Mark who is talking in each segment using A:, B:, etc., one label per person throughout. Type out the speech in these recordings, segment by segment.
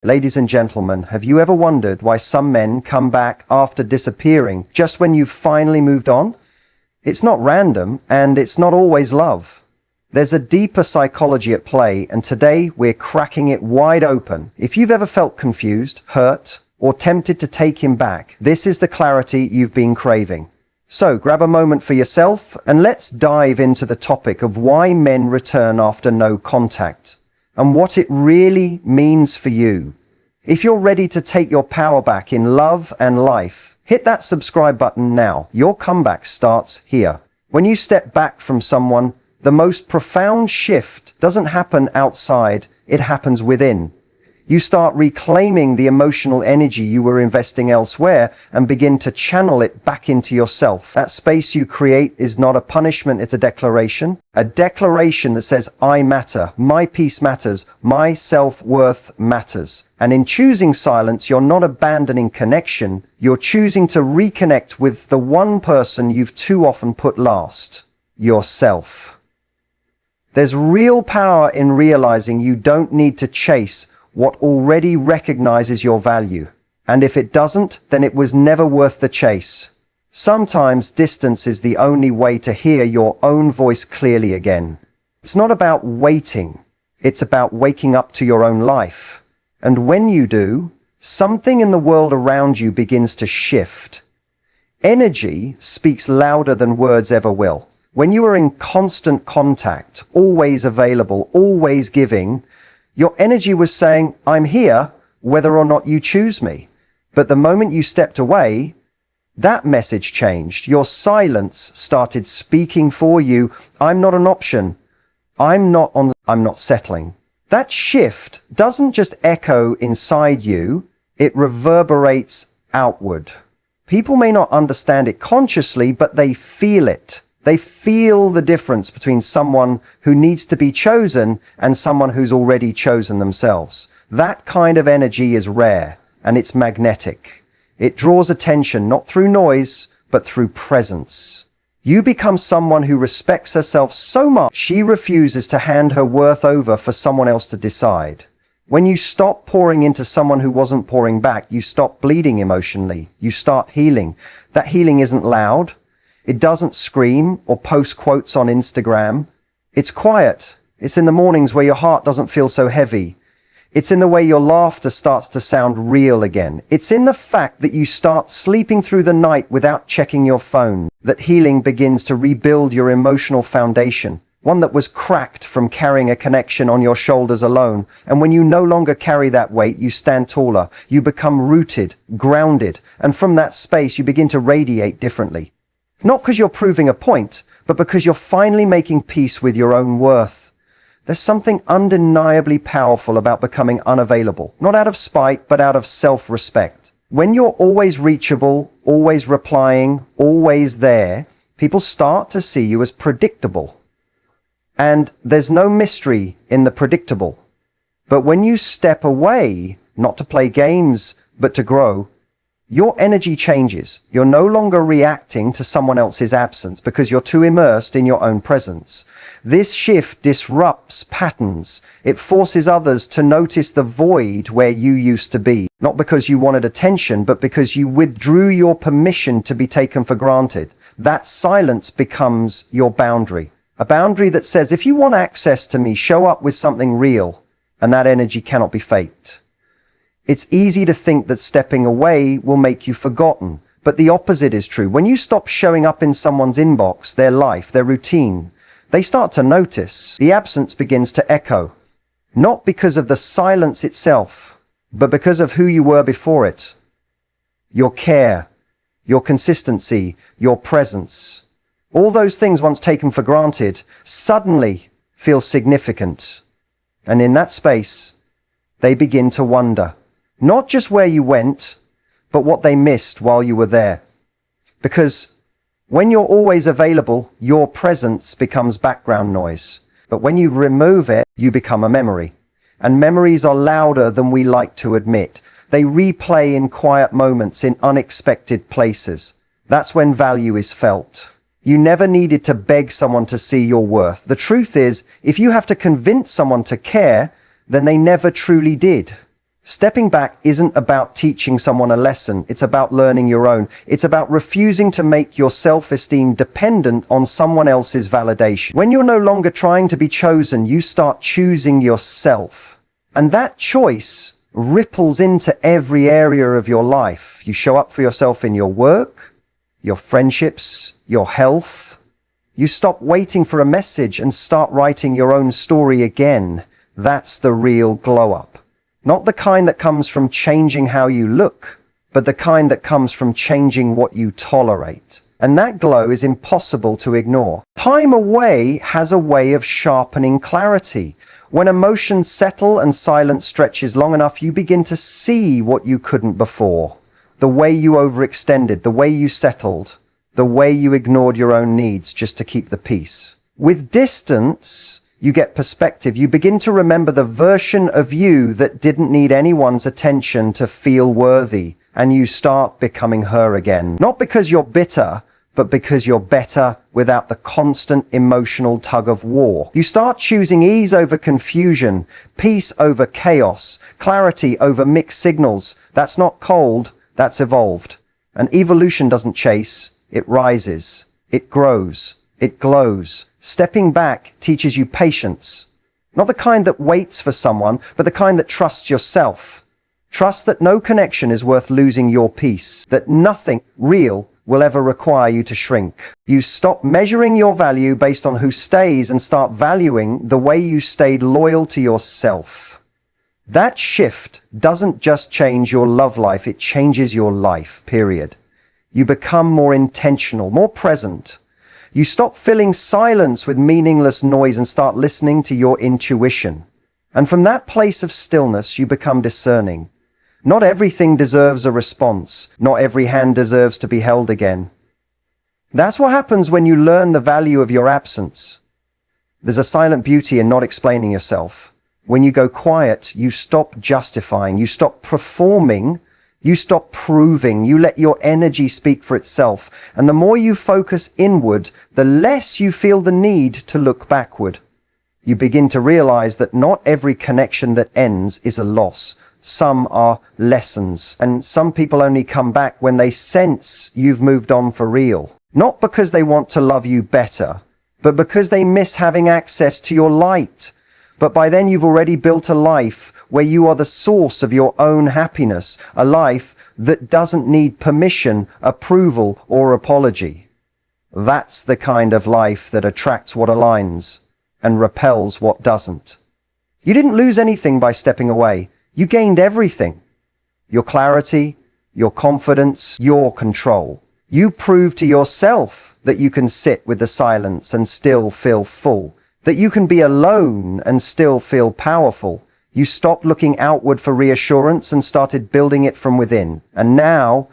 A: Ladies and gentlemen, have you ever wondered why some men come back after disappearing just when you've finally moved on? It's not random, and it's not always love. There's a deeper psychology at play, and today we're cracking it wide open. If you've ever felt confused, hurt, or tempted to take him back, this is the clarity you've been craving. So grab a moment for yourself, and let's dive into the topic of why men return after no contact, and what it really means for you. If you're ready to take your power back in love and life, hit that subscribe button now. Your comeback starts here. When you step back from someone, the most profound shift doesn't happen outside, it happens within. You start reclaiming the emotional energy you were investing elsewhere and begin to channel it back into yourself. That space you create is not a punishment, it's a declaration. A declaration that says, I matter, my peace matters, my self-worth matters. And in choosing silence, you're not abandoning connection, you're choosing to reconnect with the one person you've too often put last, yourself. There's real power in realizing you don't need to chase what already recognizes your value. And if it doesn't, then it was never worth the chase. Sometimes distance is the only way to hear your own voice clearly again. It's not about waiting. It's about waking up to your own life. And when you do, something in the world around you begins to shift. Energy speaks louder than words ever will. When you are in constant contact, always available, always giving, your energy was saying, I'm here, whether or not you choose me. But the moment you stepped away, that message changed. Your silence started speaking for you. I'm not an option. I'm not settling. That shift doesn't just echo inside you, it reverberates outward. People may not understand it consciously, but they feel it. They feel the difference between someone who needs to be chosen and someone who's already chosen themselves. That kind of energy is rare, and it's magnetic. It draws attention not through noise, but through presence. You become someone who respects herself so much she refuses to hand her worth over for someone else to decide. When you stop pouring into someone who wasn't pouring back, you stop bleeding emotionally. You start healing. That healing isn't loud. It doesn't scream or post quotes on Instagram. It's quiet. It's in the mornings where your heart doesn't feel so heavy. It's in the way your laughter starts to sound real again. It's in the fact that you start sleeping through the night without checking your phone, that healing begins to rebuild your emotional foundation, one that was cracked from carrying a connection on your shoulders alone. And when you no longer carry that weight, you stand taller. You become rooted, grounded, and from that space you begin to radiate differently. Not because you're proving a point, but because you're finally making peace with your own worth. There's something undeniably powerful about becoming unavailable, not out of spite, but out of self-respect. When you're always reachable, always replying, always there, people start to see you as predictable. And there's no mystery in the predictable. But when you step away, not to play games, but to grow, your energy changes. You're no longer reacting to someone else's absence because you're too immersed in your own presence. This shift disrupts patterns. It forces others to notice the void where you used to be, not because you wanted attention, but because you withdrew your permission to be taken for granted. That silence becomes your boundary. A boundary that says, if you want access to me, show up with something real, and that energy cannot be faked. It's easy to think that stepping away will make you forgotten, but the opposite is true. When you stop showing up in someone's inbox, their life, their routine, they start to notice. The absence begins to echo, not because of the silence itself, but because of who you were before it. Your care, your consistency, your presence. All those things once taken for granted suddenly feel significant. And in that space, they begin to wonder. Not just where you went, but what they missed while you were there. Because when you're always available, your presence becomes background noise. But when you remove it, you become a memory. And memories are louder than we like to admit. They replay in quiet moments in unexpected places. That's when value is felt. You never needed to beg someone to see your worth. The truth is, if you have to convince someone to care, then they never truly did. Stepping back isn't about teaching someone a lesson. It's about learning your own. It's about refusing to make your self-esteem dependent on someone else's validation. When you're no longer trying to be chosen, you start choosing yourself. And that choice ripples into every area of your life. You show up for yourself in your work, your friendships, your health. You stop waiting for a message and start writing your own story again. That's the real glow up. Not the kind that comes from changing how you look, but the kind that comes from changing what you tolerate. And that glow is impossible to ignore. Time away has a way of sharpening clarity. When emotions settle and silence stretches long enough, you begin to see what you couldn't before. The way you overextended, the way you settled, the way you ignored your own needs just to keep the peace. With distance, you get perspective. You begin to remember the version of you that didn't need anyone's attention to feel worthy, and you start becoming her again. Not because you're bitter, but because you're better without the constant emotional tug of war. You start choosing ease over confusion, peace over chaos, clarity over mixed signals. That's not cold, that's evolved. And evolution doesn't chase, it rises, it grows, it glows. Stepping back teaches you patience. Not the kind that waits for someone, but the kind that trusts yourself. Trust that no connection is worth losing your peace, that nothing real will ever require you to shrink. You stop measuring your value based on who stays and start valuing the way you stayed loyal to yourself. That shift doesn't just change your love life, it changes your life, period. You become more intentional, more present. You stop filling silence with meaningless noise and start listening to your intuition. And from that place of stillness, you become discerning. Not everything deserves a response. Not every hand deserves to be held again. That's what happens when you learn the value of your absence. There's a silent beauty in not explaining yourself. When you go quiet, you stop justifying, you stop performing, you stop proving, you let your energy speak for itself. And the more you focus inward, the less you feel the need to look backward. You begin to realize that not every connection that ends is a loss. Some are lessons, and some people only come back when they sense you've moved on for real. Not because they want to love you better, but because they miss having access to your light. But by then you've already built a life where you are the source of your own happiness, a life that doesn't need permission, approval, or apology. That's the kind of life that attracts what aligns and repels what doesn't. You didn't lose anything by stepping away. You gained everything. Your clarity, your confidence, your control. You proved to yourself that you can sit with the silence and still feel full. That you can be alone and still feel powerful. You stopped looking outward for reassurance and started building it from within. And now,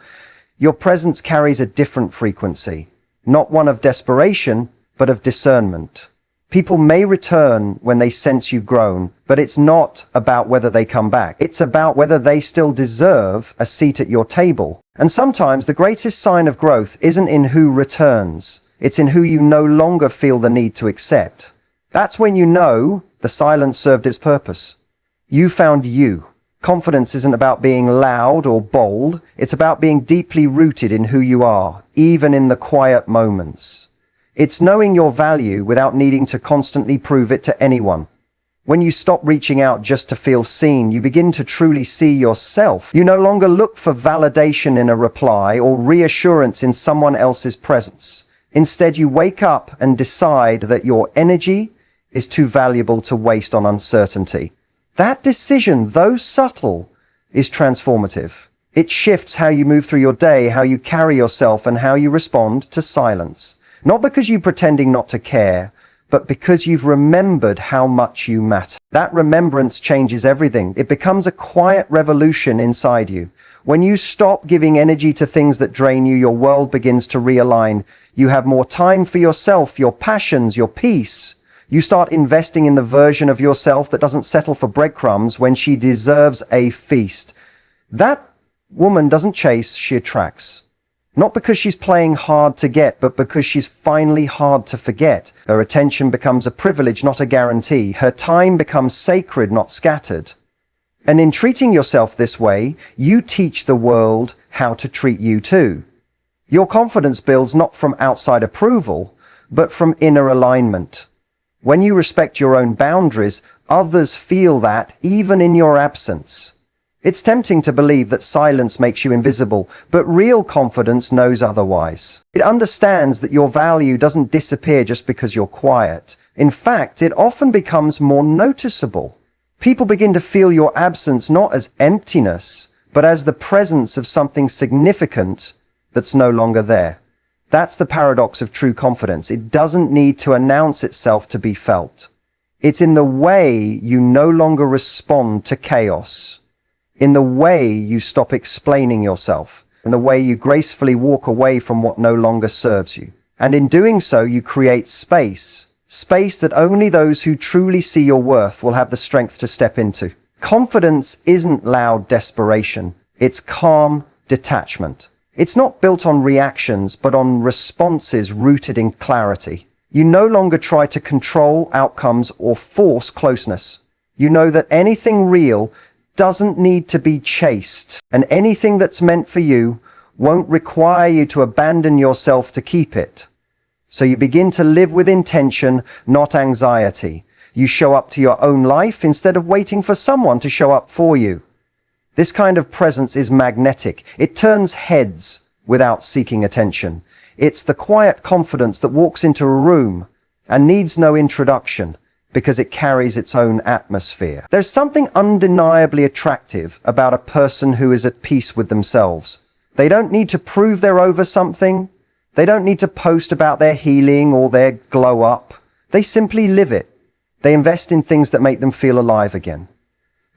A: your presence carries a different frequency. Not one of desperation, but of discernment. People may return when they sense you've grown, but it's not about whether they come back. It's about whether they still deserve a seat at your table. And sometimes the greatest sign of growth isn't in who returns. It's in who you no longer feel the need to accept. That's when you know the silence served its purpose. You found you. Confidence isn't about being loud or bold. It's about being deeply rooted in who you are, even in the quiet moments. It's knowing your value without needing to constantly prove it to anyone. When you stop reaching out just to feel seen, you begin to truly see yourself. You no longer look for validation in a reply or reassurance in someone else's presence. Instead, you wake up and decide that your energy is too valuable to waste on uncertainty. That decision, though subtle, is transformative. It shifts how you move through your day, how you carry yourself, and how you respond to silence. Not because you're pretending not to care, but because you've remembered how much you matter. That remembrance changes everything. It becomes a quiet revolution inside you. When you stop giving energy to things that drain you, your world begins to realign. You have more time for yourself, your passions, your peace. You start investing in the version of yourself that doesn't settle for breadcrumbs when she deserves a feast. That woman doesn't chase, she attracts. Not because she's playing hard to get, but because she's finally hard to forget. Her attention becomes a privilege, not a guarantee. Her time becomes sacred, not scattered. And in treating yourself this way, you teach the world how to treat you too. Your confidence builds not from outside approval, but from inner alignment. When you respect your own boundaries, others feel that even in your absence. It's tempting to believe that silence makes you invisible, but real confidence knows otherwise. It understands that your value doesn't disappear just because you're quiet. In fact, it often becomes more noticeable. People begin to feel your absence not as emptiness, but as the presence of something significant that's no longer there. That's the paradox of true confidence. It doesn't need to announce itself to be felt. It's in the way you no longer respond to chaos, in the way you stop explaining yourself, in the way you gracefully walk away from what no longer serves you. And in doing so, you create space that only those who truly see your worth will have the strength to step into. Confidence isn't loud desperation. It's calm detachment. It's not built on reactions, but on responses rooted in clarity. You no longer try to control outcomes or force closeness. You know that anything real doesn't need to be chased, and anything that's meant for you won't require you to abandon yourself to keep it. So you begin to live with intention, not anxiety. You show up to your own life instead of waiting for someone to show up for you. This kind of presence is magnetic. It turns heads without seeking attention. It's the quiet confidence that walks into a room and needs no introduction because it carries its own atmosphere. There's something undeniably attractive about a person who is at peace with themselves. They don't need to prove they're over something. They don't need to post about their healing or their glow up. They simply live it. They invest in things that make them feel alive again.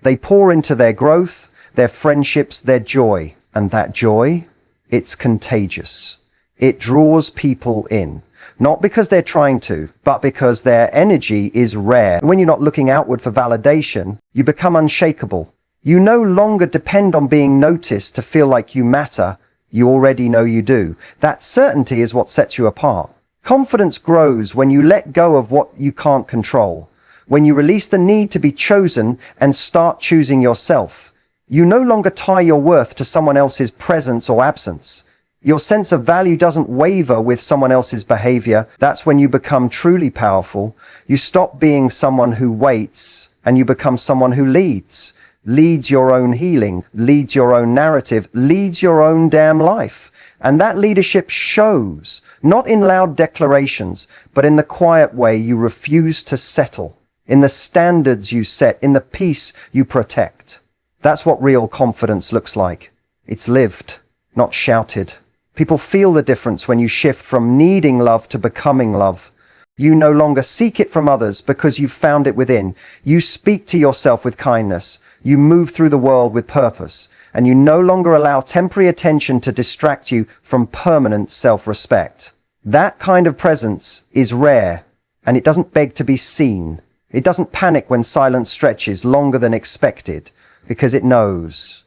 A: They pour into their growth, their friendships, their joy. And that joy, it's contagious. It draws people in. Not because they're trying to, but because their energy is rare. When you're not looking outward for validation, you become unshakable. You no longer depend on being noticed to feel like you matter. You already know you do. That certainty is what sets you apart. Confidence grows when you let go of what you can't control. When you release the need to be chosen and start choosing yourself. You no longer tie your worth to someone else's presence or absence. Your sense of value doesn't waver with someone else's behavior. That's when you become truly powerful. You stop being someone who waits and you become someone who leads. Leads your own healing, leads your own narrative, leads your own damn life. And that leadership shows, not in loud declarations, but in the quiet way you refuse to settle, in the standards you set, in the peace you protect. That's what real confidence looks like. It's lived, not shouted. People feel the difference when you shift from needing love to becoming love. You no longer seek it from others because you've found it within. You speak to yourself with kindness. You move through the world with purpose. And you no longer allow temporary attention to distract you from permanent self-respect. That kind of presence is rare, and it doesn't beg to be seen. It doesn't panic when silence stretches longer than expected, because it knows.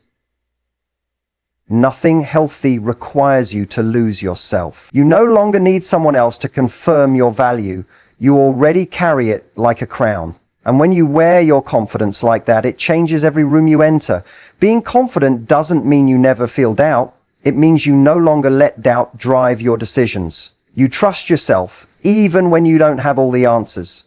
A: Nothing healthy requires you to lose yourself. You no longer need someone else to confirm your value. You already carry it like a crown. And when you wear your confidence like that, it changes every room you enter. Being confident doesn't mean you never feel doubt. It means you no longer let doubt drive your decisions. You trust yourself, even when you don't have all the answers.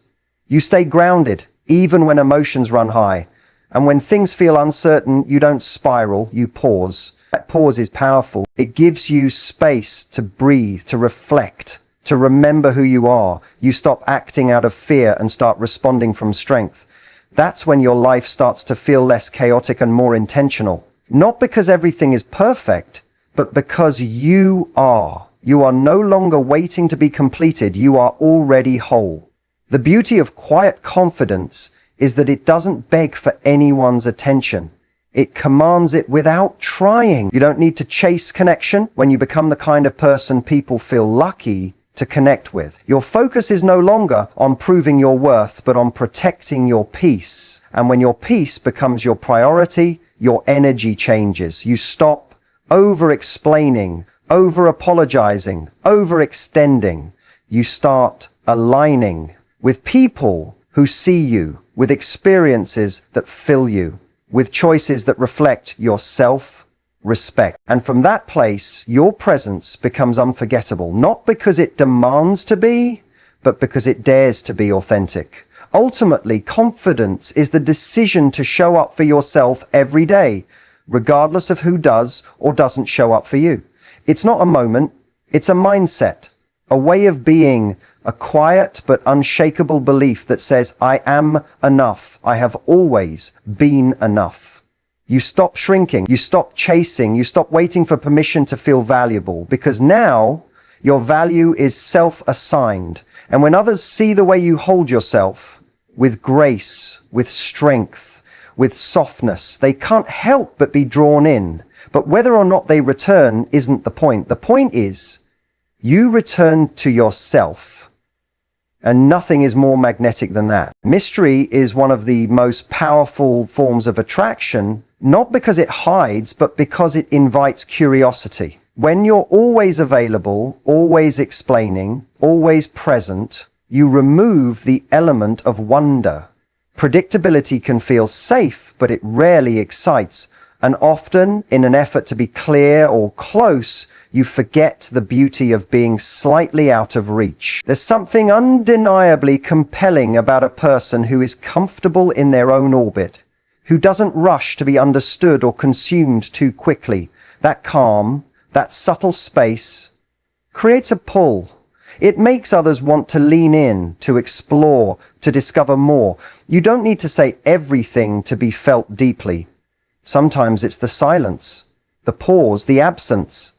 A: You stay grounded, even when emotions run high. And when things feel uncertain, you don't spiral, you pause. That pause is powerful. It gives you space to breathe, to reflect, to remember who you are. You stop acting out of fear and start responding from strength. That's when your life starts to feel less chaotic and more intentional. Not because everything is perfect, but because you are. You are no longer waiting to be completed. You are already whole. The beauty of quiet confidence is that it doesn't beg for anyone's attention. It commands it without trying. You don't need to chase connection when you become the kind of person people feel lucky to connect with. Your focus is no longer on proving your worth, but on protecting your peace. And when your peace becomes your priority, your energy changes. You stop over-explaining, over-apologizing, overextending. You start aligning with people who see you, with experiences that fill you. with choices that reflect your self-respect. And from that place, your presence becomes unforgettable, not because it demands to be, but because it dares to be authentic. Ultimately, confidence is the decision to show up for yourself every day, regardless of who does or doesn't show up for you. It's not a moment, it's a mindset, a way of being, a quiet but unshakable belief that says, I am enough. I have always been enough. You stop shrinking, you stop chasing, you stop waiting for permission to feel valuable, because now your value is self-assigned. And when others see the way you hold yourself, with grace, with strength, with softness, they can't help but be drawn in. But whether or not they return isn't the point. The point is, you return to yourself. And nothing is more magnetic than that. Mystery is one of the most powerful forms of attraction, not because it hides, but because it invites curiosity. When you're always available, always explaining, always present, you remove the element of wonder. Predictability can feel safe, but it rarely excites. And often, in an effort to be clear or close, you forget the beauty of being slightly out of reach. There's something undeniably compelling about a person who is comfortable in their own orbit, who doesn't rush to be understood or consumed too quickly. That calm, that subtle space, creates a pull. It makes others want to lean in, to explore, to discover more. You don't need to say everything to be felt deeply. Sometimes it's the silence, the pause, the absence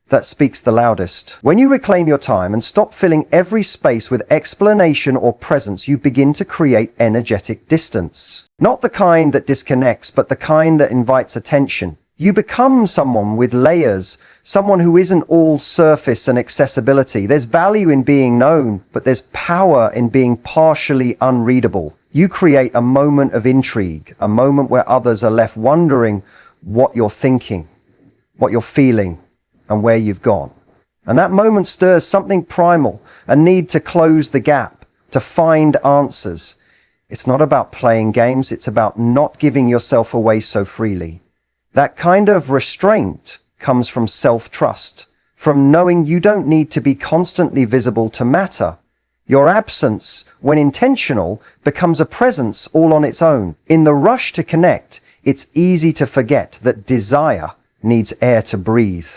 A: that speaks the loudest. When you reclaim your time and stop filling every space with explanation or presence, you begin to create energetic distance. Not the kind that disconnects, but the kind that invites attention. You become someone with layers, someone who isn't all surface and accessibility. There's value in being known, but there's power in being partially unreadable. You create a moment of intrigue, a moment where others are left wondering what you're thinking, what you're feeling, and where you've gone. And that moment stirs something primal, a need to close the gap, to find answers. It's not about playing games, it's about not giving yourself away so freely. That kind of restraint comes from self-trust, from knowing you don't need to be constantly visible to matter. Your absence, when intentional, becomes a presence all on its own. In the rush to connect, it's easy to forget that desire needs air to breathe.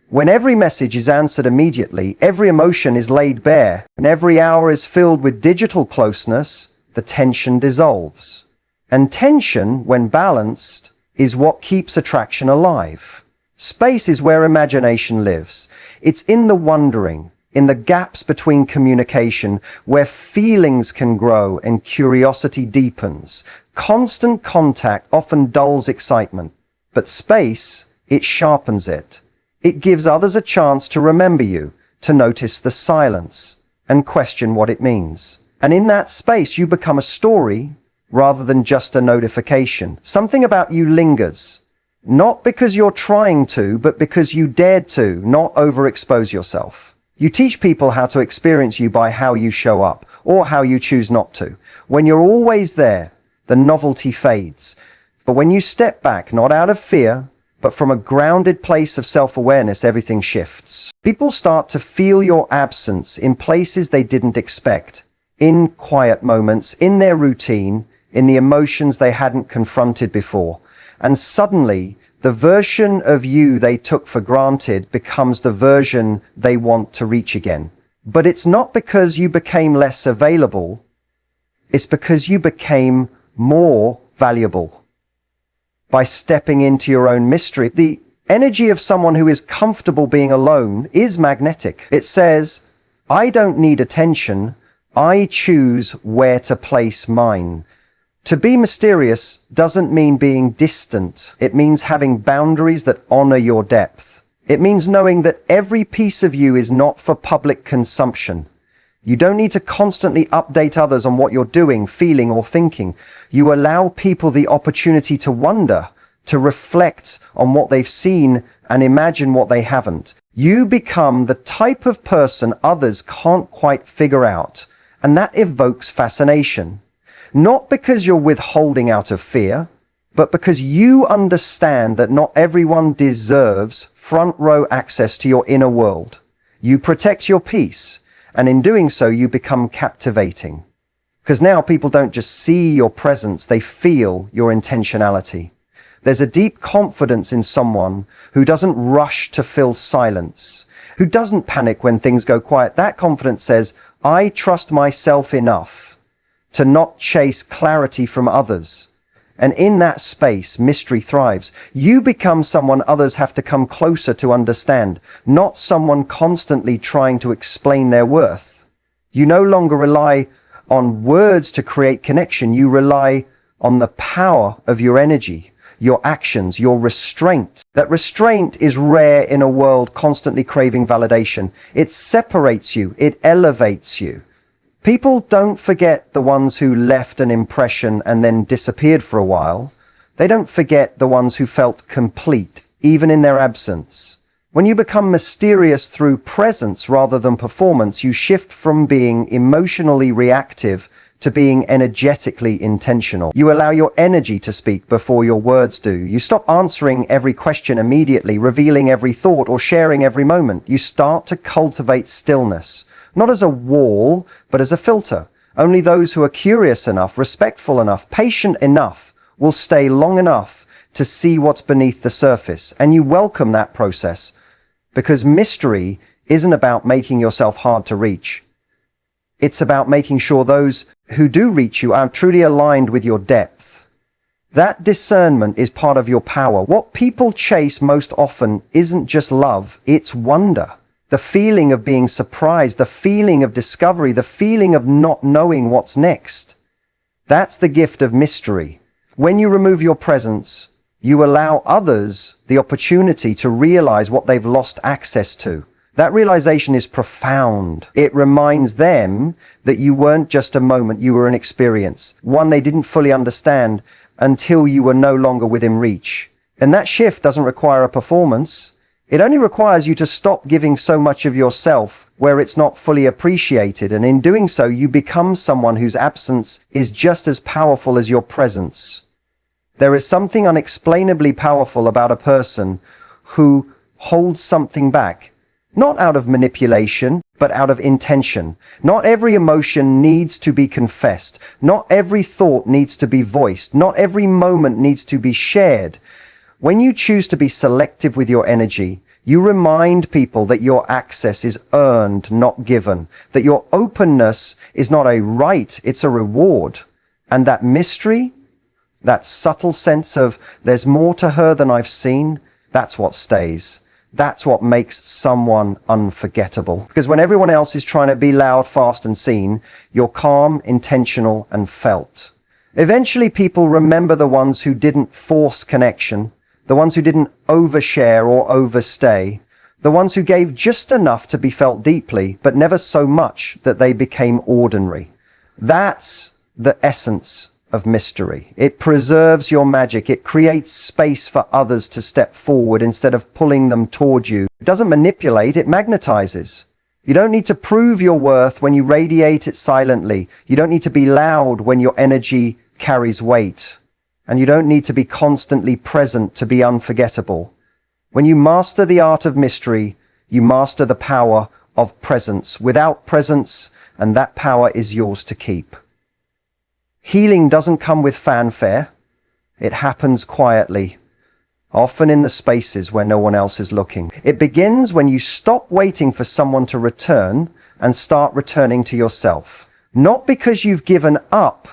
A: When every message is answered immediately, every emotion is laid bare, and every hour is filled with digital closeness, the tension dissolves. And tension, when balanced, is what keeps attraction alive. Space is where imagination lives. It's in the wondering, in the gaps between communication, where feelings can grow and curiosity deepens. Constant contact often dulls excitement, but space, it sharpens it. It gives others a chance to remember you, to notice the silence, and question what it means. And in that space, you become a story rather than just a notification. Something about you lingers, not because you're trying to, but because you dared to not overexpose yourself. You teach people how to experience you by how you show up, or how you choose not to. When you're always there, the novelty fades. But when you step back, not out of fear, but from a grounded place of self-awareness, everything shifts. People start to feel your absence in places they didn't expect, in quiet moments, in their routine, in the emotions they hadn't confronted before. And suddenly, the version of you they took for granted becomes the version they want to reach again. But it's not because you became less available, it's because you became more valuable. By stepping into your own mystery, the energy of someone who is comfortable being alone is magnetic. It says, I don't need attention, I choose where to place mine. To be mysterious doesn't mean being distant. It means having boundaries that honor your depth. It means knowing that every piece of you is not for public consumption. You don't need to constantly update others on what you're doing, feeling, or thinking. You allow people the opportunity to wonder, to reflect on what they've seen and imagine what they haven't. You become the type of person others can't quite figure out, and that evokes fascination. Not because you're withholding out of fear, but because you understand that not everyone deserves front row access to your inner world. You protect your peace, and in doing so, you become captivating. Because now people don't just see your presence, they feel your intentionality. There's a deep confidence in someone who doesn't rush to fill silence, who doesn't panic when things go quiet. That confidence says, I trust myself enough to not chase clarity from others. And in that space, mystery thrives. You become someone others have to come closer to understand, not someone constantly trying to explain their worth. You no longer rely on words to create connection. You rely on the power of your energy, your actions, your restraint. That restraint is rare in a world constantly craving validation. It separates you. It elevates you. People don't forget the ones who left an impression and then disappeared for a while. They don't forget the ones who felt complete, even in their absence. When you become mysterious through presence rather than performance, you shift from being emotionally reactive to being energetically intentional. You allow your energy to speak before your words do. You stop answering every question immediately, revealing every thought, or sharing every moment. You start to cultivate stillness, not as a wall, but as a filter. Only those who are curious enough, respectful enough, patient enough will stay long enough to see what's beneath the surface. And you welcome that process, because mystery isn't about making yourself hard to reach. It's about making sure those who do reach you are truly aligned with your depth. That discernment is part of your power. What people chase most often isn't just love, it's wonder. The feeling of being surprised, the feeling of discovery, the feeling of not knowing what's next. That's the gift of mystery. When you remove your presence, you allow others the opportunity to realize what they've lost access to. That realization is profound. It reminds them that you weren't just a moment, you were an experience, one they didn't fully understand until you were no longer within reach. And that shift doesn't require a performance. It only requires you to stop giving so much of yourself where it's not fully appreciated. And in doing so, you become someone whose absence is just as powerful as your presence. There is something unexplainably powerful about a person who holds something back, not out of manipulation, but out of intention. Not every emotion needs to be confessed. Not every thought needs to be voiced. Not every moment needs to be shared. When you choose to be selective with your energy, you remind people that your access is earned, not given, that your openness is not a right, it's a reward. And that mystery, that subtle sense of there's more to her than I've seen, that's what stays. That's what makes someone unforgettable. Because when everyone else is trying to be loud, fast, and seen, you're calm, intentional, and felt. Eventually, people remember the ones who didn't force connection, the ones who didn't overshare or overstay, the ones who gave just enough to be felt deeply, but never so much that they became ordinary. That's the essence of mystery. It preserves your magic. It creates space for others to step forward instead of pulling them toward you. It doesn't manipulate, it magnetizes. You don't need to prove your worth when you radiate it silently. You don't need to be loud when your energy carries weight. And you don't need to be constantly present to be unforgettable. When you master the art of mystery, you master the power of presence. Without presence, and that power is yours to keep. Healing doesn't come with fanfare. It happens quietly, often in the spaces where no one else is looking. It begins when you stop waiting for someone to return and start returning to yourself. Not because you've given up,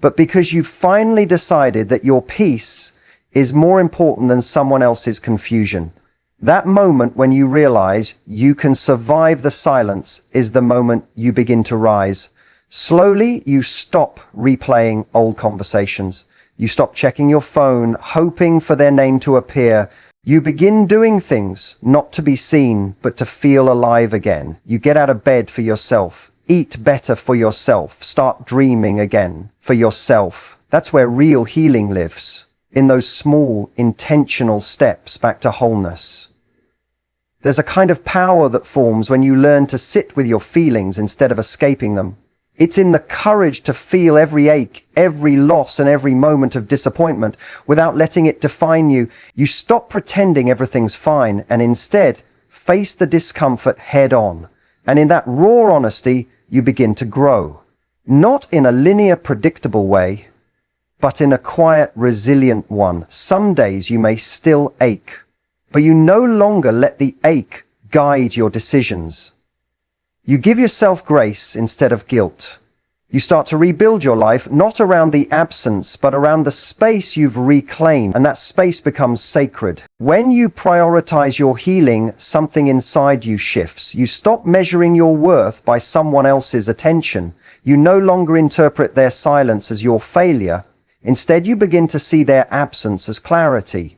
A: but because you've finally decided that your peace is more important than someone else's confusion. That moment when you realize you can survive the silence is the moment you begin to rise. Slowly, you stop replaying old conversations. You stop checking your phone, hoping for their name to appear. You begin doing things not to be seen, but to feel alive again. You get out of bed for yourself, eat better for yourself, start dreaming again for yourself. That's where real healing lives, in those small, intentional steps back to wholeness. There's a kind of power that forms when you learn to sit with your feelings instead of escaping them. It's in the courage to feel every ache, every loss, and every moment of disappointment without letting it define you. You stop pretending everything's fine and instead face the discomfort head on. And in that raw honesty, you begin to grow. Not in a linear, predictable way, but in a quiet, resilient one. Some days you may still ache, but you no longer let the ache guide your decisions. You give yourself grace instead of guilt. You start to rebuild your life, not around the absence, but around the space you've reclaimed, and that space becomes sacred. When you prioritize your healing, something inside you shifts. You stop measuring your worth by someone else's attention. You no longer interpret their silence as your failure. Instead, you begin to see their absence as clarity.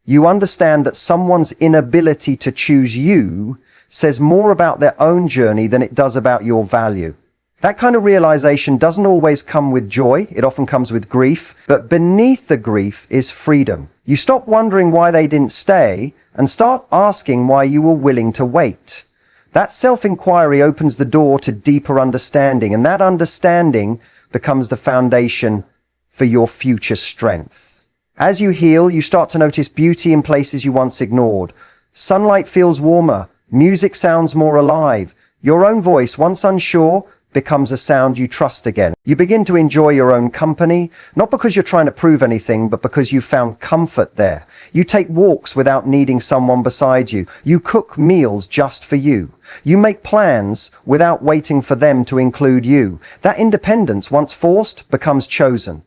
A: You understand that someone's inability to choose you says more about their own journey than it does about your value. That kind of realization doesn't always come with joy. It often comes with grief. But beneath the grief is freedom. You stop wondering why they didn't stay and start asking why you were willing to wait. That self-inquiry opens the door to deeper understanding, and that understanding becomes the foundation for your future strength. As you heal, you start to notice beauty in places you once ignored. Sunlight feels warmer. Music sounds more alive. Your own voice, once unsure, becomes a sound you trust again. You begin to enjoy your own company, not because you're trying to prove anything, but because you found comfort there. You take walks without needing someone beside you. You cook meals just for you. You make plans without waiting for them to include you. That independence, once forced, becomes chosen.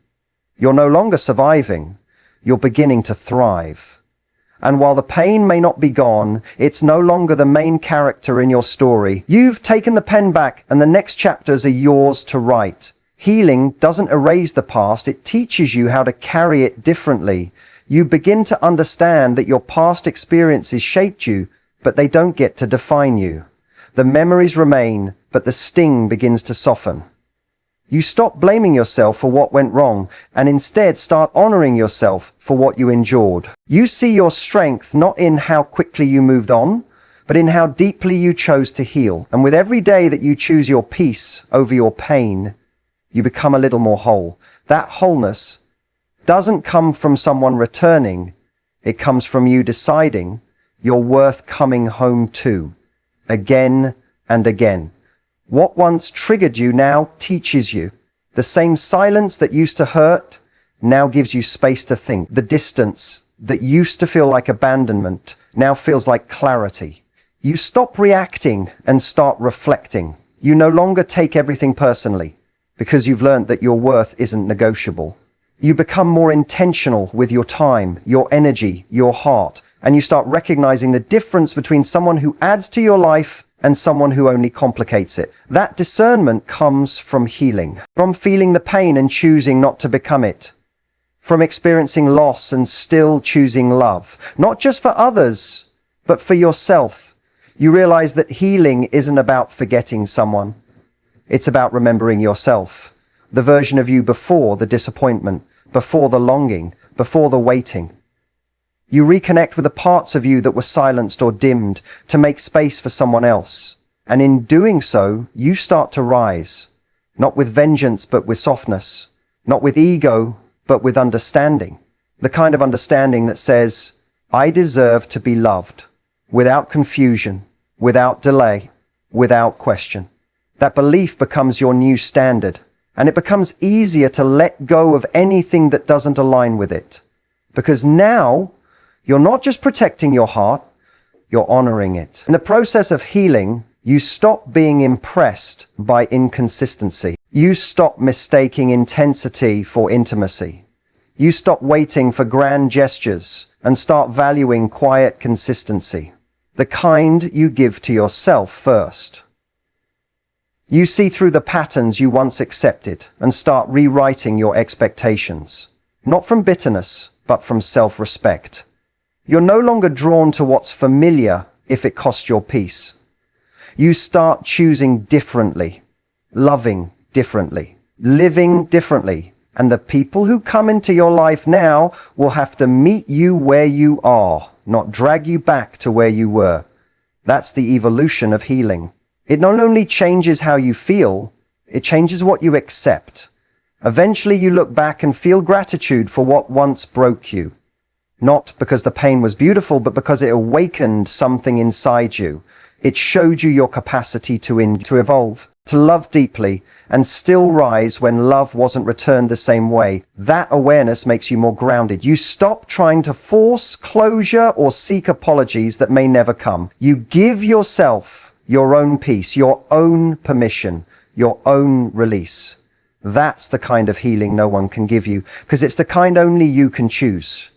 A: You're no longer surviving. You're beginning to thrive. And while the pain may not be gone, it's no longer the main character in your story. You've taken the pen back and the next chapters are yours to write. Healing doesn't erase the past, it teaches you how to carry it differently. You begin to understand that your past experiences shaped you, but they don't get to define you. The memories remain, but the sting begins to soften. You stop blaming yourself for what went wrong and instead start honoring yourself for what you endured. You see your strength not in how quickly you moved on, but in how deeply you chose to heal. And with every day that you choose your peace over your pain, you become a little more whole. That wholeness doesn't come from someone returning. It comes from you deciding you're worth coming home to again and again. What once triggered you now teaches you. The same silence that used to hurt now gives you space to think. The distance that used to feel like abandonment now feels like clarity. You stop reacting and start reflecting. You no longer take everything personally because you've learned that your worth isn't negotiable. You become more intentional with your time, your energy, your heart, and you start recognizing the difference between someone who adds to your life and someone who only complicates it. That discernment comes from healing, from feeling the pain and choosing not to become it, from experiencing loss and still choosing love, not just for others, but for yourself. You realize that healing isn't about forgetting someone. It's about remembering yourself, the version of you before the disappointment, before the longing, before the waiting. You reconnect with the parts of you that were silenced or dimmed to make space for someone else. And in doing so, you start to rise, not with vengeance, but with softness, not with ego, but with understanding. The kind of understanding that says, I deserve to be loved, without confusion, without delay, without question. That belief becomes your new standard, and it becomes easier to let go of anything that doesn't align with it. Because now, you're not just protecting your heart, you're honoring it. In the process of healing, you stop being impressed by inconsistency. You stop mistaking intensity for intimacy. You stop waiting for grand gestures and start valuing quiet consistency, the kind you give to yourself first. You see through the patterns you once accepted and start rewriting your expectations, not from bitterness, but from self-respect. You're no longer drawn to what's familiar if it costs your peace. You start choosing differently, loving differently, living differently, and the people who come into your life now will have to meet you where you are, not drag you back to where you were. That's the evolution of healing. It not only changes how you feel, It changes what you accept. Eventually you look back and feel gratitude for what once broke you. Not because the pain was beautiful, but because it awakened something inside you. It showed you your capacity to evolve, to love deeply, and still rise when love wasn't returned the same way. That awareness makes you more grounded. You stop trying to force closure or seek apologies that may never come. You give yourself your own peace, your own permission, your own release. That's the kind of healing no one can give you, because it's the kind only you can choose.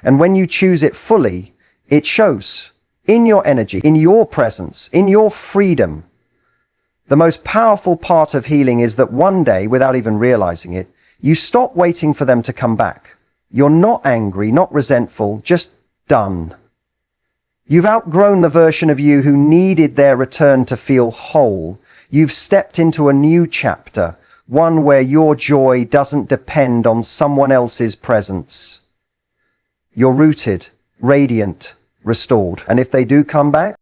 A: And when you choose it fully, it shows in your energy, in your presence, in your freedom. The most powerful part of healing is that one day, without even realizing it, you stop waiting for them to come back. You're not angry, not resentful, just done. You've outgrown the version of you who needed their return to feel whole. You've stepped into a new chapter, one where your joy doesn't depend on someone else's presence. You're rooted, radiant, restored. And if they do come back,